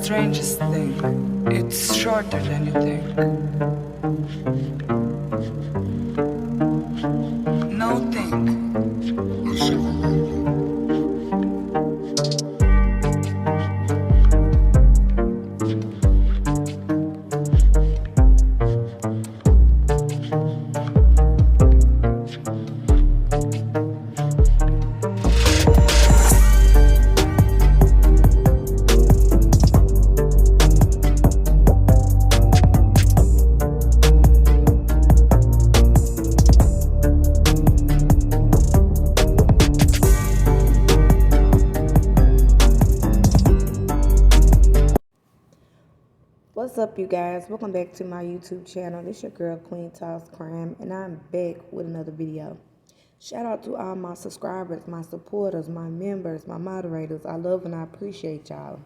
strangest thing. It's shorter than you think. No think. What's up, you guys? Welcome back to my YouTube channel. This your girl Queen Talks Crime, and I'm back with another video. Shout out to all my subscribers, my supporters, my members, my moderators. I love and I appreciate y'all.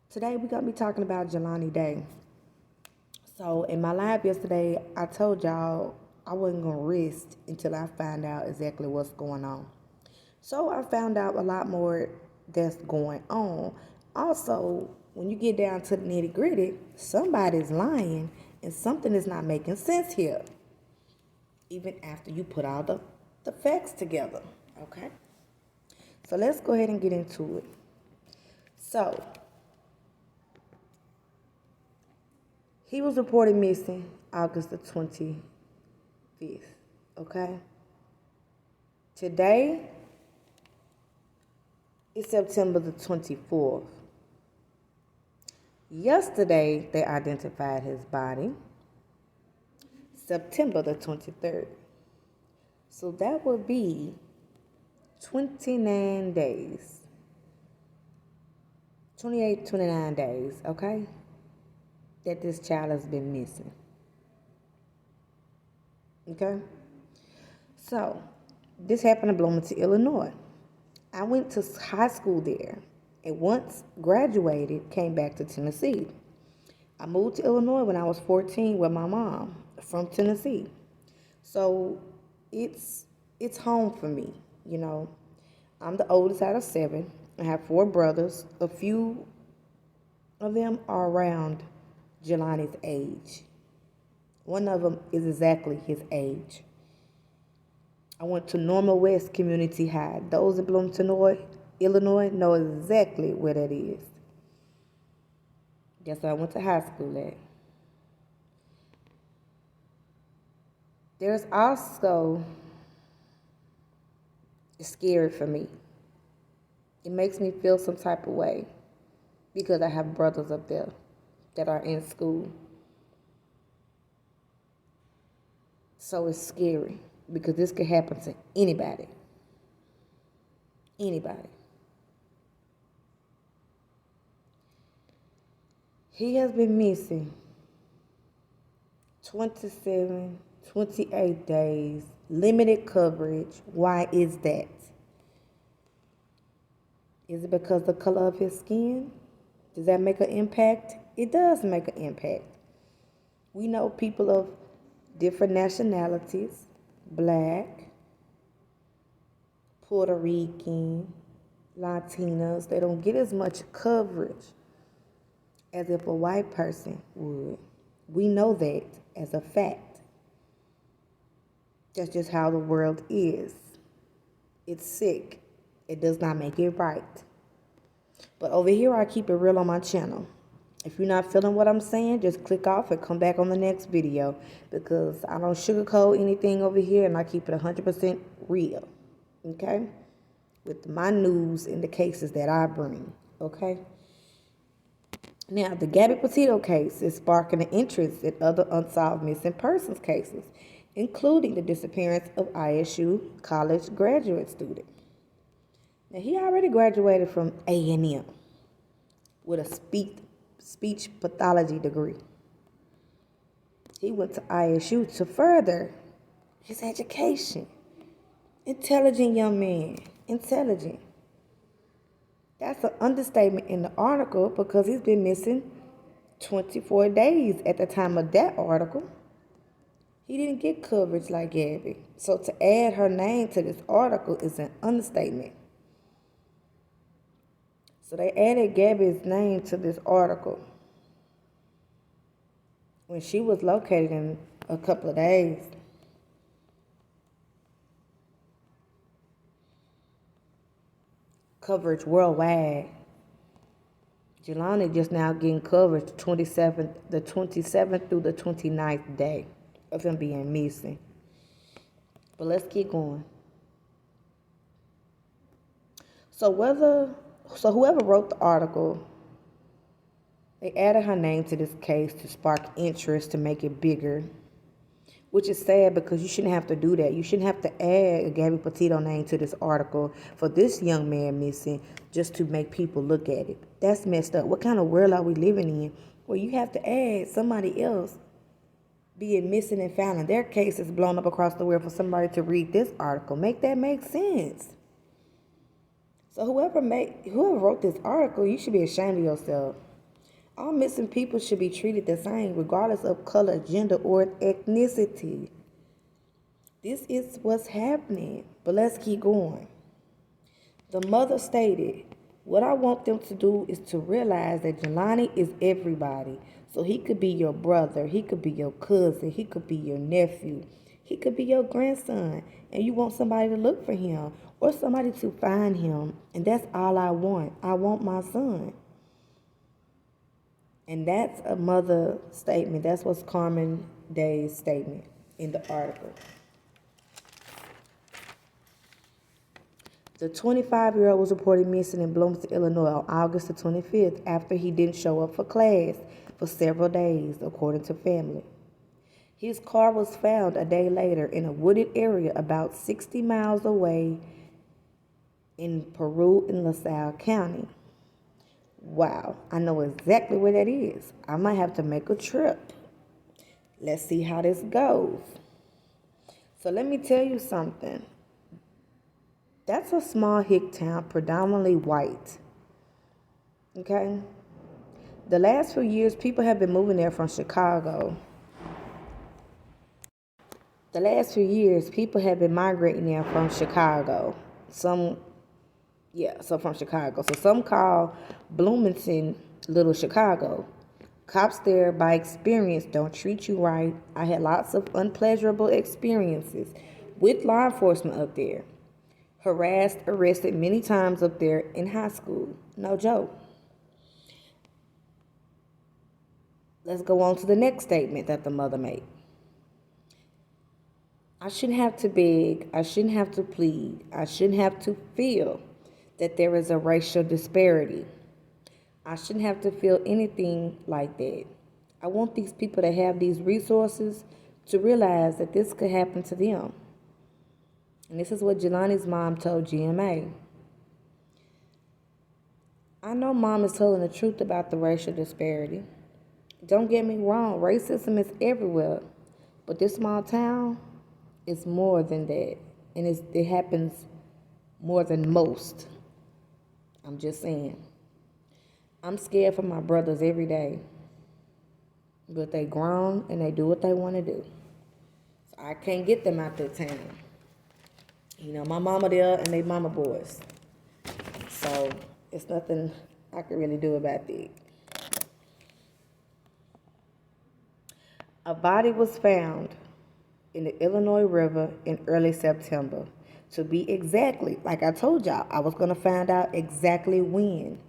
Today we're gonna be talking about Jelani Day. So in my live yesterday, I told y'all I wasn't gonna rest until I find out exactly what's going on. So I found out a lot more that's going on. Also, when you get down to the nitty gritty, somebody's lying and something is not making sense here. Even after you put all the facts together, okay? So let's go ahead and get into it. So, he was reported missing August the 25th, okay? Today is September the 24th. Yesterday, they identified his body, September the 23rd. So that would be 29 days. 29 days, okay? That this child has been missing. Okay? So, this happened in Bloomington, Illinois. I went to high school there. And once graduated, came back to Tennessee. I moved to Illinois when I was 14 with my mom from Tennessee. So it's home for me, you know. I'm the oldest out of 7. I have 4 brothers. A few of them are around Jelani's age. One of them is exactly his age. I went to Normal West Community High. Those in Bloomington, Illinois know exactly where that is. That's where I went to high school at. There's also, it's scary for me. It makes me feel some type of way because I have brothers up there that are in school. So it's scary because this could happen to anybody. Anybody. He has been missing 28 days, limited coverage. Why is that? Is it because of the color of his skin? Does that make an impact? It does make an impact. We know people of different nationalities, Black, Puerto Rican, Latinas, they don't get as much coverage as if a white person would. We know that as a fact. That's just how the world is. It's sick. It does not make it right. But over here, I keep it real on my channel. If you're not feeling what I'm saying, just click off and come back on the next video because I don't sugarcoat anything over here and I keep it 100% real. Okay? With my news and the cases that I bring. Okay? Now, the Gabby Petito case is sparking an interest in other unsolved missing persons cases, including the disappearance of ISU college graduate student. Now, he already graduated from A&M with a speech pathology degree. He went to ISU to further his education. Intelligent young man. Intelligent. That's an understatement in the article because he's been missing 24 days at the time of that article. He didn't get coverage like Gabby. So to add her name to this article is an understatement. So they added Gabby's name to this article when she was located in a couple of days. Coverage worldwide. Jelani just now getting coverage the 27th through the 29th day of him being missing. But let's keep going. So whoever wrote the article, they added her name to this case to spark interest, to make it bigger, which is sad because you shouldn't have to do that. You shouldn't have to add a Gabby Petito name to this article for this young man missing just to make people look at it. That's messed up. What kind of world are we living in where you have to add somebody else being missing and found and their case is blown up across the world for somebody to read this article? Make that make sense. So whoever wrote this article, you should be ashamed of yourself. All missing people should be treated the same, regardless of color, gender, or ethnicity. This is what's happening. But let's keep going. The mother stated, what I want them to do is to realize that Jelani is everybody. So he could be your brother, he could be your cousin, he could be your nephew, he could be your grandson. And you want somebody to look for him or somebody to find him. And that's all I want. I want my son. And that's a mother statement. That's what's Carmen Day's statement in the article. The 25-year-old was reported missing in Bloomington, Illinois on August the 25th after he didn't show up for class for several days, according to family. His car was found a day later in a wooded area about 60 miles away in Peru in LaSalle County. Wow, I know exactly where that is. I might have to make a trip. Let's see how this goes. So let me tell you something. That's a small hick town, predominantly white. Okay? The last few years, people have been moving there from Chicago. The last few years, people have been migrating there from Chicago. From Chicago. So some call Bloomington Little Chicago. Cops there, by experience, don't treat you right. I had lots of unpleasurable experiences with law enforcement up there. Harassed, arrested many times up there in high school. No joke. Let's go on to the next statement that the mother made. I shouldn't have to beg. I shouldn't have to plead. I shouldn't have to feel that there is a racial disparity. I shouldn't have to feel anything like that. I want these people that have these resources to realize that this could happen to them. And this is what Jelani's mom told GMA. I know mom is telling the truth about the racial disparity. Don't get me wrong, racism is everywhere. But this small town is more than that. And it happens more than most. I'm just saying. I'm scared for my brothers every day. But they grown and they do what they want to do. So I can't get them out that town. You know, my mama there and they mama boys. So it's nothing I can really do about that. A body was found in the Illinois River in early September. To be exactly, like I told y'all, I was going to find out exactly when.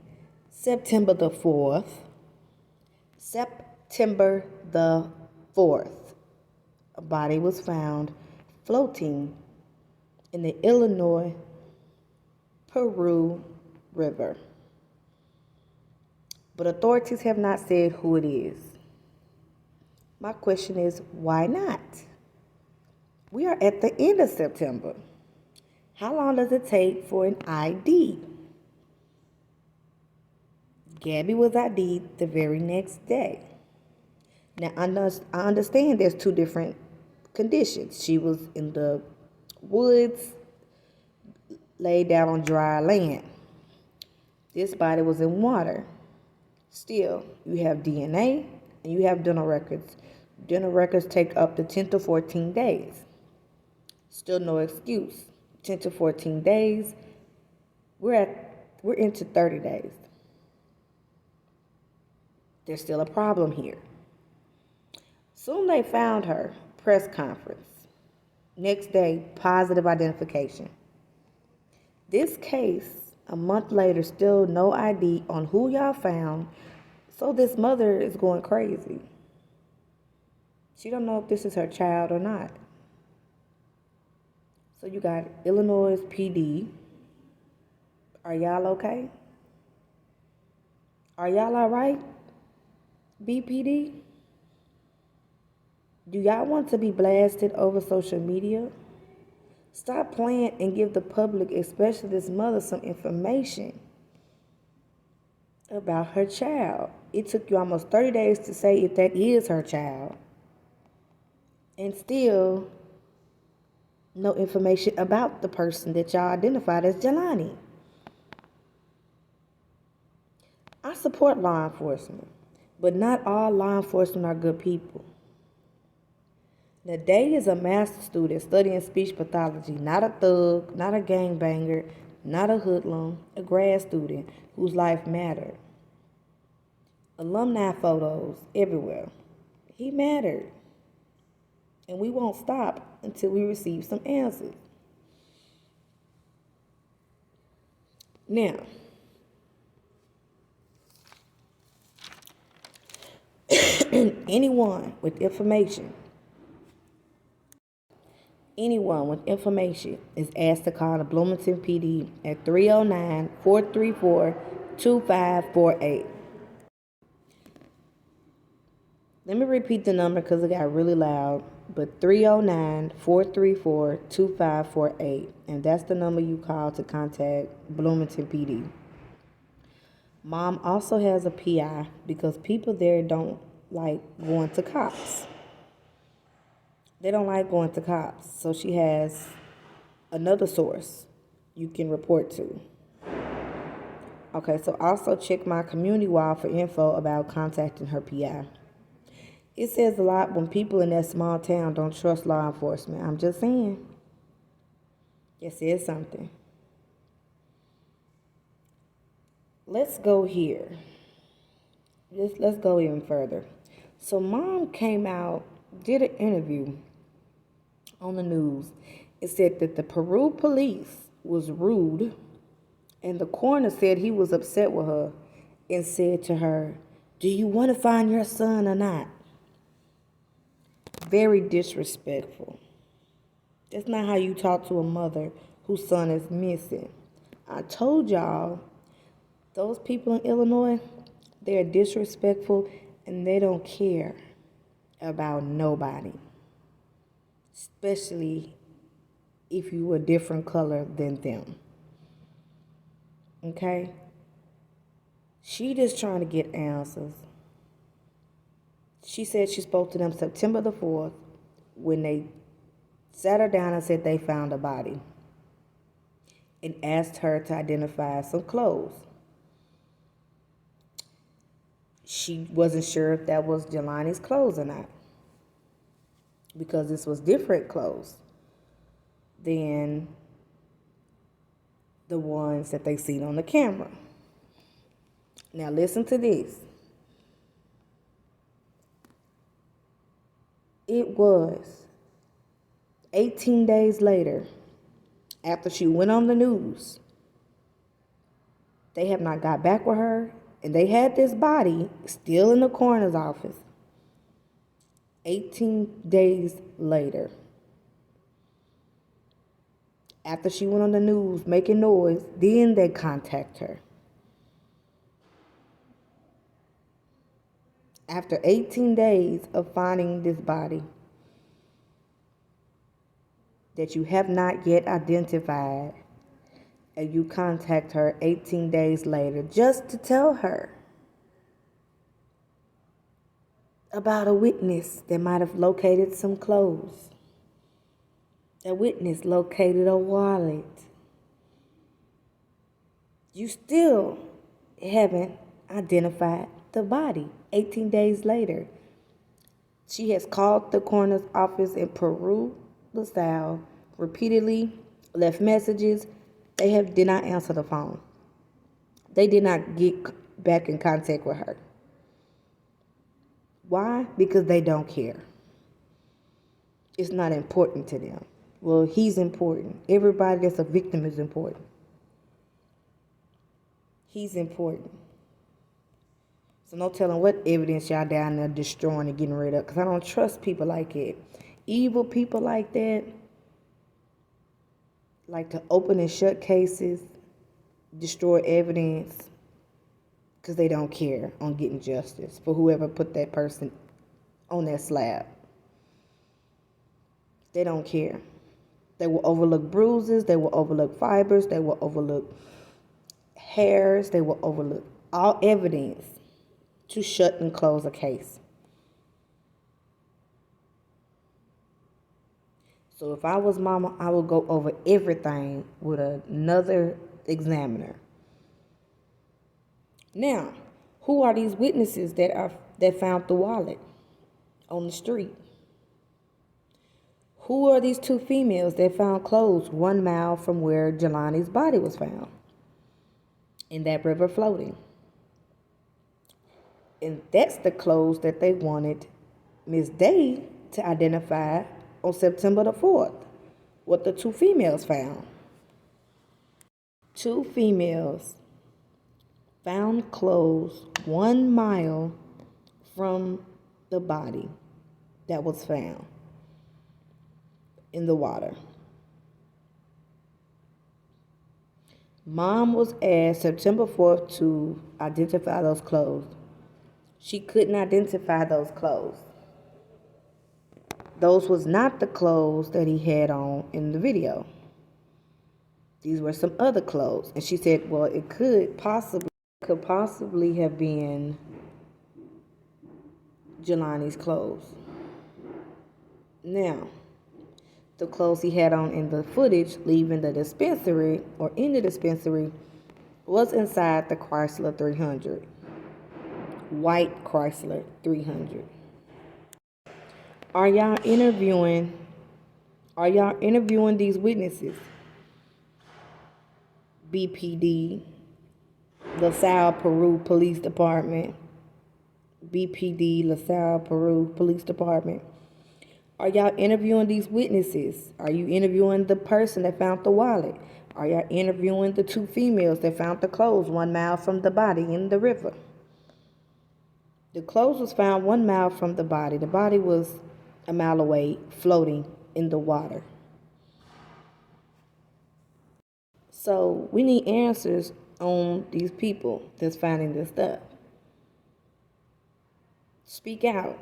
September the 4th. September the 4th. A body was found floating in the Illinois Peru River. But authorities have not said who it is. My question is, why not? We are at the end of September. How long does it take for an ID? Gabby was ID'd the very next day. Now, I understand there's two different conditions. She was in the woods, laid down on dry land. This body was in water. Still, you have DNA and you have dental records. Dental records take up to 10 to 14 days. Still no excuse. 10 to 14 days. We're into 30 days. There's still a problem here. Soon they found her. Press conference. Next day, positive identification. This case, a month later, still no ID on who y'all found, so this mother is going crazy. She don't know if this is her child or not. So you got Illinois PD. Are y'all okay? Are y'all all right, BPD? Do y'all want to be blasted over social media? Stop playing and give the public, especially this mother, some information about her child. It took you almost 30 days to say if that is her child. And still, no information about the person that y'all identified as Jelani. I support law enforcement, but not all law enforcement are good people. Naday is a master student studying speech pathology, not a thug, not a gangbanger, not a hoodlum, a grad student whose life mattered. Alumni photos everywhere. He mattered. And we won't stop until we receive some answers. Now, anyone with information is asked to call the Bloomington PD at 309-434-2548. Let me repeat the number because it got really loud, but 309-434-2548, and that's the number you call to contact Bloomington PD. Mom also has a PI because people there don't like going to cops. They don't like going to cops, so she has another source you can report to. Okay, so also check my community wall for info about contacting her PI. It says a lot when people in that small town don't trust law enforcement. I'm just saying. It says something. Let's go here. Let's go even further. So Mom came out, did an interview on the news. It said that the Peru police was rude, and the coroner said he was upset with her and said to her, "Do you want to find your son or not?" Very disrespectful. That's not how you talk to a mother whose son is missing. I told y'all, those people in Illinois, they're disrespectful and they don't care about nobody. Especially if you were a different color than them. Okay? She just trying to get answers. She said she spoke to them September the 4th when they sat her down and said they found a body and asked her to identify some clothes. She wasn't sure if that was Jelani's clothes or not because this was different clothes than the ones that they seen on the camera. Now listen to this. It was 18 days later, after she went on the news. They have not got back with her, and they had this body still in the coroner's office. 18 days later, after she went on the news making noise, then they contact her. After 18 days of finding this body that you have not yet identified, and you contact her 18 days later just to tell her about a witness that might have located some clothes. A witness located a wallet. You still haven't identified the body 18 days later. She has called the coroner's office in Peru, LaSalle, repeatedly, left messages. They did not answer the phone. They did not get back in contact with her. Why? Because they don't care. It's not important to them. Well, he's important. Everybody that's a victim is important. He's important. So no telling what evidence y'all down there destroying and getting rid of, because I don't trust people like it. Evil people like that like to open and shut cases, destroy evidence, because they don't care on getting justice for whoever put that person on that slab. They don't care. They will overlook bruises, they will overlook fibers, they will overlook hairs, they will overlook all evidence to shut and close a case. So if I was mama, I would go over everything with another examiner. Now, who are these witnesses that found the wallet on the street? Who are these two females that found clothes 1 mile from where Jelani's body was found in that river floating? And that's the clothes that they wanted Miss Day to identify on September the 4th, what the two females found. Two females found clothes 1 mile from the body that was found in the water. Mom was asked September 4th to identify those clothes. She couldn't identify those clothes. Those was not the clothes that he had on in the video. These were some other clothes. And she said, well, it could possibly have been Jelani's clothes. Now, the clothes he had on in the footage leaving the dispensary or in the dispensary was inside the Chrysler 300. White Chrysler 300. Are y'all interviewing these witnesses? BPD, LaSalle, Peru Police Department, BPD, LaSalle, Peru Police Department. Are y'all interviewing these witnesses? Are you interviewing the person that found the wallet? Are y'all interviewing the two females that found the clothes 1 mile from the body in the river? The clothes was found 1 mile from the body. The body was a mile away, floating in the water. So we need answers on these people that's finding this stuff. Speak out.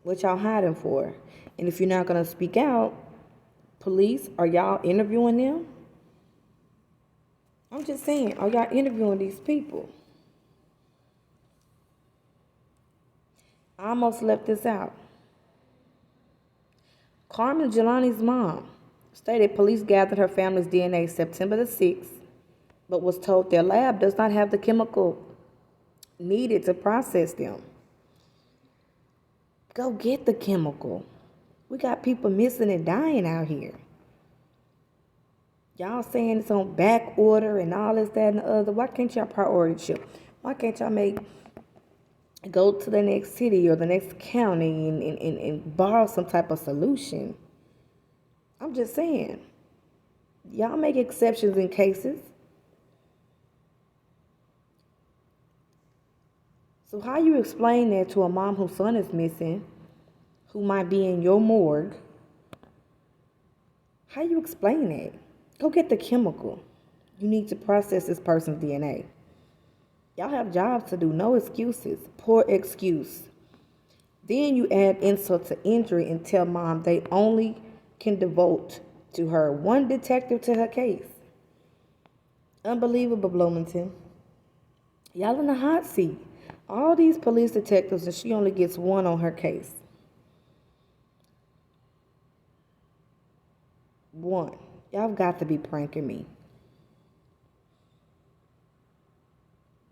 What y'all hiding for? And if you're not going to speak out, police, are y'all interviewing them? I'm just saying, are y'all interviewing these people? I almost left this out. Carmen Jelani's mom stated police gathered her family's DNA September the 6th, but was told their lab does not have the chemical needed to process them. Go get the chemical. We got people missing and dying out here. Y'all saying it's on back order and all this, that, and the other. Why can't y'all priority ship? Why can't y'all go to the next city or the next county and borrow some type of solution? I'm just saying. Y'all make exceptions in cases. So how you explain that to a mom whose son is missing, who might be in your morgue? How you explain that? Go get the chemical. You need to process this person's DNA. Y'all have jobs to do. No excuses. Poor excuse. Then you add insult to injury and tell mom they only can devote to her one detective to her case. Unbelievable, Bloomington. Y'all in the hot seat. All these police detectives and she only gets one on her case. One. Y'all got to be pranking me.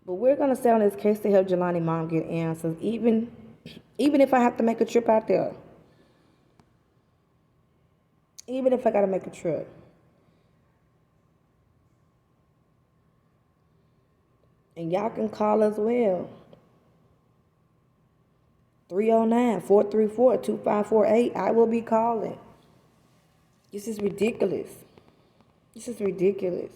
But we're going to stay on this case to help Jelani mom get answers, even if I have to make a trip out there. Even if I got to make a trip. And y'all can call as well. 309-434-2548. I will be calling. This is ridiculous. This is ridiculous.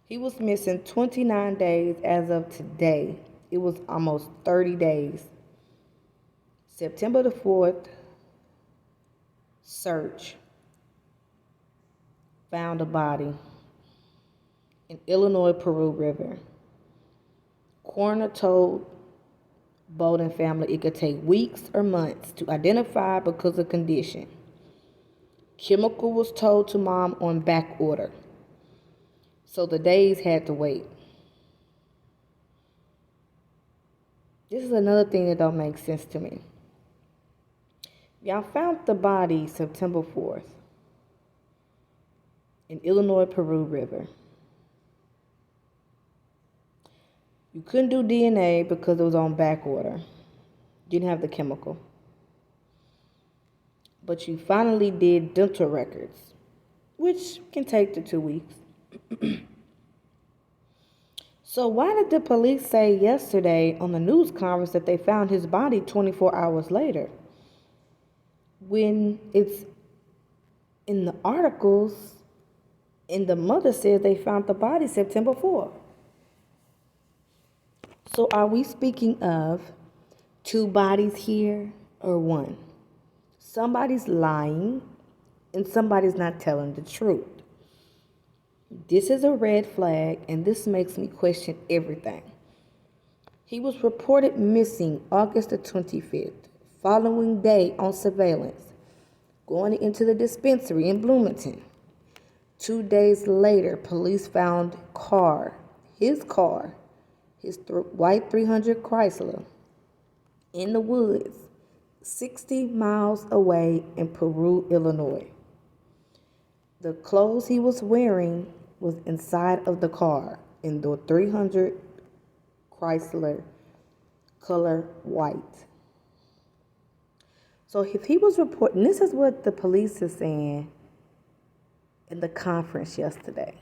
He was missing 29 days as of today. It was almost 30 days. September the 4th, search found a body in Illinois Peru River. Coroner told Bowden family it could take weeks or months to identify because of condition. Chemical was told to mom on back order, so the days had to wait. This is another thing that don't make sense to me. Y'all found the body September 4th in Illinois Peru River. You couldn't do DNA because it was on back order. You didn't have the chemical. But you finally did dental records, which can take to 2 weeks. So why did the police say yesterday on the news conference that they found his body 24 hours later, when it's in the articles and the mother said they found the body September 4th? So are we speaking of two bodies here or one? Somebody's lying and somebody's not telling the truth. This is a red flag, and this makes me question everything. He was reported missing August the 25th, following day on surveillance, going into the dispensary in Bloomington. 2 days later, police found his white 300 Chrysler, in the woods, 60 miles away in Peru, Illinois. The clothes he was wearing was inside of the car in the 300 Chrysler, color white. So if he was reporting, this is what the police is saying in the conference yesterday.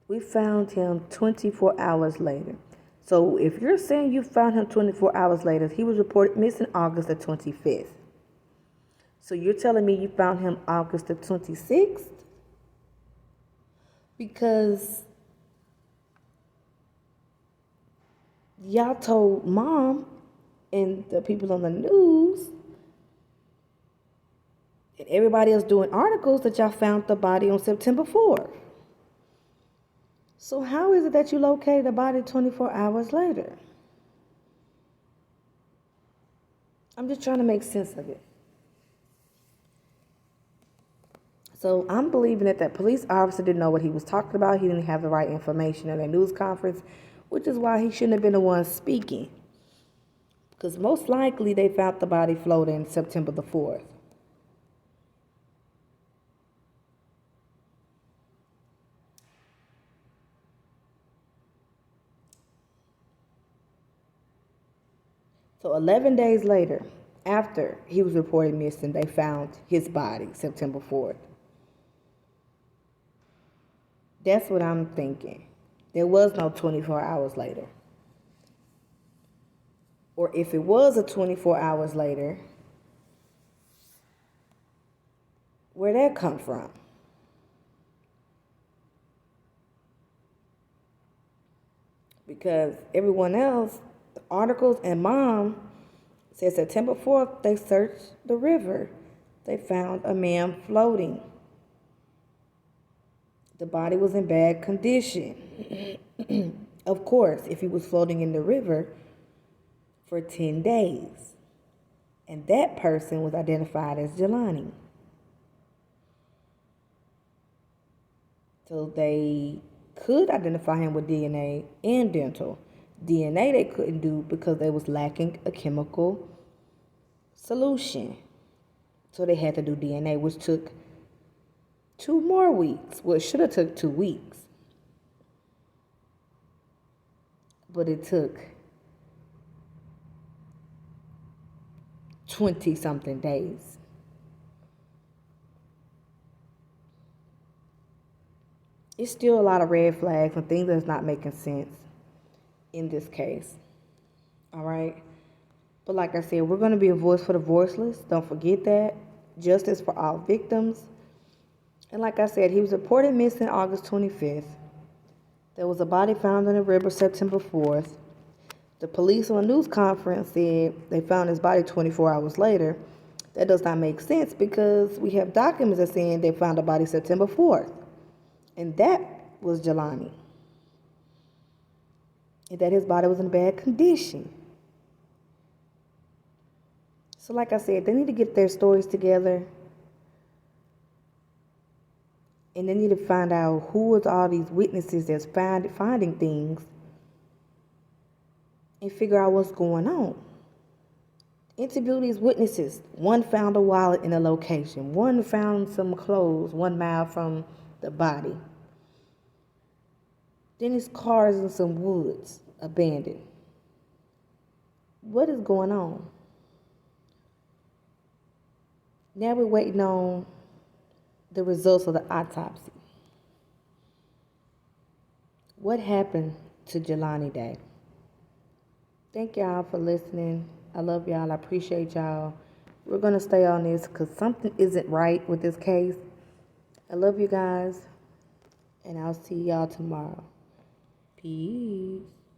We found him 24 hours later. So if you're saying you found him 24 hours later, he was reported missing August the 25th. So you're telling me you found him August the 26th? Because y'all told mom and the people on the news and everybody else doing articles that y'all found the body on September 4th. So how is it that you located the body 24 hours later? I'm just trying to make sense of it. So I'm believing that that police officer didn't know what he was talking about. He didn't have the right information at a news conference, which is why he shouldn't have been the one speaking. Because most likely they found the body floating September the 4th. So 11 days later, after he was reported missing, they found his body September 4th. That's what I'm thinking. There was no 24 hours later. Or if it was a 24 hours later, where'd that come from? Because everyone else, the articles and mom, said September 4th, they searched the river. They found a man floating. The body was in bad condition. Of course, if he was floating in the river for 10 days. And that person was identified as Jelani. So they could identify him with DNA and dental. DNA they couldn't do because they was lacking a chemical solution. So they had to do DNA, which took 2 more weeks. Well, it should have took 2 weeks. But it took 20-something days. It's still a lot of red flags and things that's not making sense in this case. All right. But like I said, we're going to be a voice for the voiceless. Don't forget that. Justice for all victims. And like I said, he was reported missing August 25th. There was a body found in the river September 4th. The police on a news conference said they found his body 24 hours later. That does not make sense because we have documents that saying they found the body September 4th. And that was Jelani. And that his body was in bad condition. So like I said, they need to get their stories together. And they need to find out who is all these witnesses that's finding things and figure out what's going on. Interview these witnesses. One found a wallet in a location. One found some clothes 1 mile from the body. Then his car is in some woods, abandoned. What is going on? Now we're waiting on the results of the autopsy. What happened to Jelani Day? Thank y'all for listening. I love y'all. I appreciate y'all. We're going to stay on this because something isn't right with this case. I love you guys. And I'll see y'all tomorrow. Peace.